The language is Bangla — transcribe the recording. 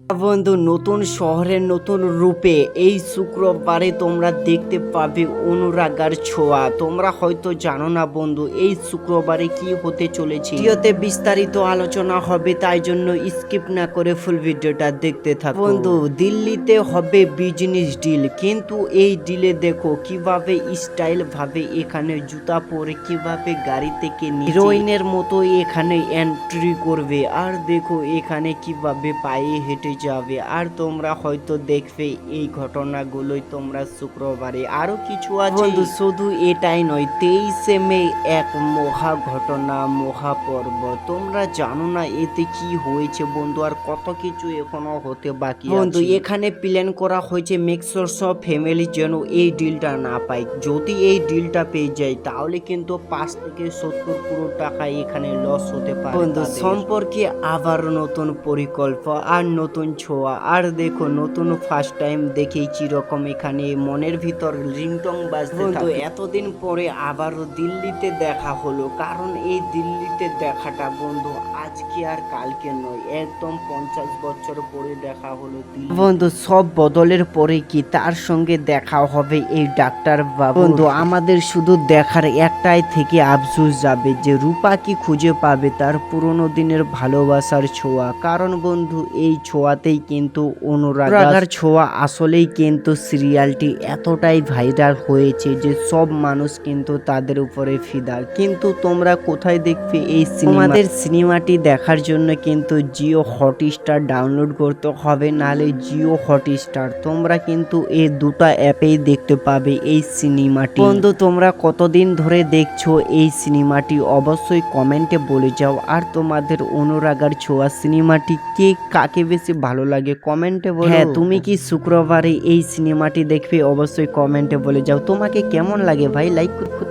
বন্ধু, নতুন শহরের নতুন রূপে এই শুক্রবারে তোমরা দেখতে পাবে অনুরাগার ছোঁয়া। তোমরা হয়তো জানো না বন্ধু, এই শুক্রবারে কি হতে চলেছে। ভিডিওতে বিস্তারিত আলোচনা হবে, তাই জন্য স্কিপ না করে ফুল ভিডিওটা দেখতে থাকো। বন্ধু, দিল্লিতে হবে বিজনেস ডিল, কিন্তু এই ডিলে দেখো কিভাবে স্টাইল ভাবে এখানে জুতা পরে কিভাবে গাড়ি থেকে হিরোইনের মতো এখানে এন্ট্রি করবে। আর দেখো এখানে কিভাবে পায়ে হেঁটে যাবে। আর তোমরা হয়তো দেখবে এই ঘটনাগুলোই তোমরা শুক্রবারে। আরো কিছু আছে বন্ধু, শুধু এটাই নয়, 23শে মে এক মহা ঘটনা, মহা পর্ব। তোমরা জানো না এতে কি হয়েছে বন্ধু, আর কত কিছু এখনো হতে বাকি বন্ধু। এখানে প্ল্যান করা হয়েছে মেক্সর সব ফ্যামিলি যেন এই ডিলটা না পায়। যদি এই ডিলটা পেয়ে যায় তাহলে কিন্তু 5 থেকে 70 কোটি টাকা এখানে লস হতে পারে বন্ধু। সম্পর্কে আবার নতুন পরিকল্পনা আর নতুন ছোঁয়া। আর দেখো নতুন ফার্স্ট টাইম দেখেই কিরকম এখানে মনের ভিতর রিংটং বাজতে বন্ধু। এতদিন পরে আবারও দিল্লিতে দেখা হলো, কারণ এই দিল্লিতে দেখাটা বন্ধু আজকে আর কালকে নয়, একদম 50 বছর পরে দেখা হলো বন্ধু। সব বদলের পরে কি তার সঙ্গে দেখা হবে এই ডাক্তার বাবু বন্ধু। আমাদের শুধু দেখার একটাই থেকে আফসোস যাবে যে রূপা কি খুঁজে পাবে তার পুরনো দিনের ভালোবাসার ছোঁয়া। কারণ বন্ধু এই ছোঁয়াতেই কিন্তু অনুরাগার ছোঁয়া আসলেই কিন্তু সিরিয়ালটি এতটাই ভাইরাল হয়েছে যে সব মানুষ কিন্তু তাদের উপরে ফিদা। কিন্তু তোমরা কোথায় দেখবে এই তোমাদের সিনেমাটি দেখার জন্য কিন্তু জিও হটস্টার ডাউনলোড করতে হবে, নালে জিও হটস্টার। তোমরা কিন্তু এই দুটো অ্যাপেই দেখতে পাবে এই সিনেমাটি বন্ধু। তোমরা কতদিন ধরে দেখছো এই সিনেমাটি অবশ্যই কমেন্টে বলে যাও। আর তোমাদের অনুরাগার ছোঁয়া সিনেমাটি কে কাকে বেশি ভালো লাগে কমেন্টে বলো। হ্যাঁ, তুমি কি শুক্রবারে এই সিনেমাটি দেখবে অবশ্যই কমেন্টে বলে যাও। তোমাকে কেমন লাগে ভাই, লাইক